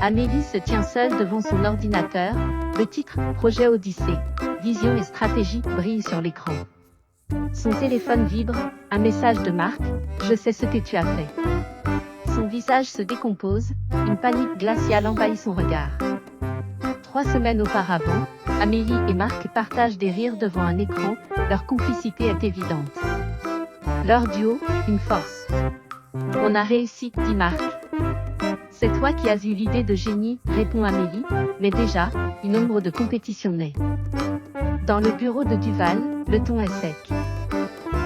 Amélie se tient seule devant son ordinateur, le titre « Projet Odyssée, vision et stratégie » brille sur l'écran. Son téléphone vibre, un message de Marc « Je sais ce que tu as fait ». Son visage se décompose, une panique glaciale envahit son regard. 3 semaines auparavant, Amélie et Marc partagent des rires devant un écran, leur complicité est évidente. Leur duo, une force. On a réussi, dit Marc. C'est toi qui as eu l'idée de génie, répond Amélie, mais déjà, une ombre de compétition naît. Dans le bureau de Duval, le ton est sec.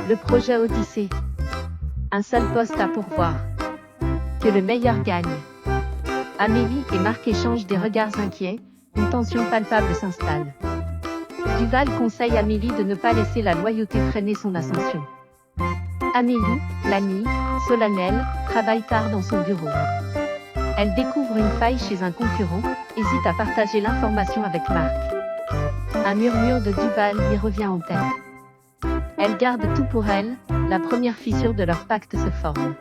Le projet Odyssée. Un seul poste à pourvoir. Que le meilleur gagne. Amélie et Marc échangent des regards inquiets, une tension palpable s'installe. Duval conseille Amélie de ne pas laisser la loyauté freiner son ascension. Amélie, l'amie, solennelle, travaille tard dans son bureau. Elle découvre une faille chez un concurrent, hésite à partager l'information avec Marc. Un murmure de Duval lui revient en tête. Elle garde tout pour elle, la première fissure de leur pacte se forme.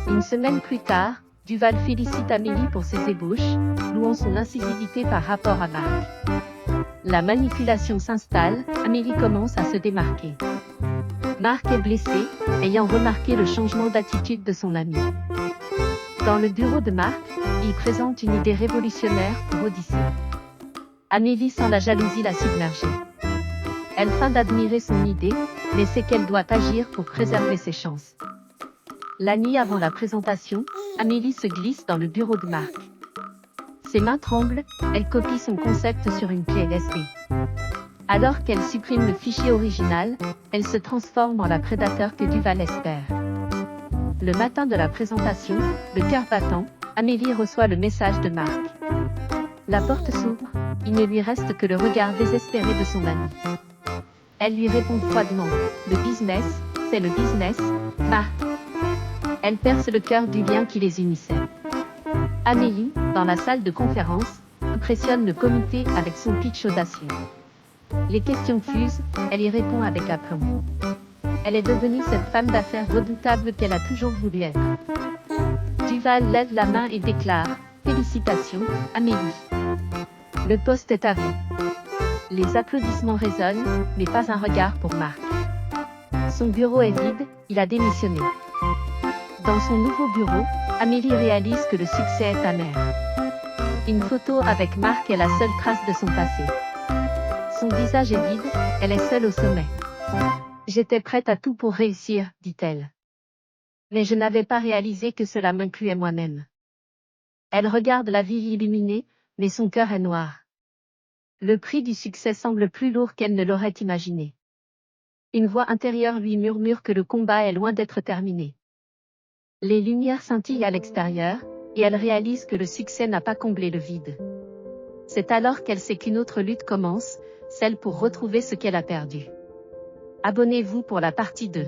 Une semaine plus tard, Duval félicite Amélie pour ses ébauches, louant son incisivité par rapport à Marc. La manipulation s'installe, Amélie commence à se démarquer. Marc est blessé, ayant remarqué le changement d'attitude de son ami. Dans le bureau de Marc, il présente une idée révolutionnaire pour Odyssée. Amélie sent la jalousie la submerger. Elle feint d'admirer son idée, mais sait qu'elle doit agir pour préserver ses chances. La nuit avant la présentation, Amélie se glisse dans le bureau de Marc. Ses mains tremblent, elle copie son concept sur une clé USB. Alors qu'elle supprime le fichier original, elle se transforme en la prédateur que Duval espère. Le matin de la présentation, le cœur battant, Amélie reçoit le message de Marc. La porte s'ouvre, il ne lui reste que le regard désespéré de son ami. Elle lui répond froidement, « Le business, c'est le business, Marc. » Elle perce le cœur du lien qui les unissait. Amélie, dans la salle de conférence, impressionne le comité avec son pitch audacieux. Les questions fusent, elle y répond avec aplomb. Elle est devenue cette femme d'affaires redoutable qu'elle a toujours voulu être. Duval lève la main et déclare « Félicitations, Amélie. Le poste est à vous. » Les applaudissements résonnent, mais pas un regard pour Marc. Son bureau est vide, il a démissionné. Dans son nouveau bureau, Amélie réalise que le succès est amer. Une photo avec Marc est la seule trace de son passé. Son visage est vide, elle est seule au sommet. « J'étais prête à tout pour réussir, dit-elle. Mais je n'avais pas réalisé que cela m'incluait moi-même. » Elle regarde la vie illuminée, mais son cœur est noir. Le prix du succès semble plus lourd qu'elle ne l'aurait imaginé. Une voix intérieure lui murmure que le combat est loin d'être terminé. Les lumières scintillent à l'extérieur, et elle réalise que le succès n'a pas comblé le vide. C'est alors qu'elle sait qu'une autre lutte commence, celle pour retrouver ce qu'elle a perdu. Abonnez-vous pour la partie 2.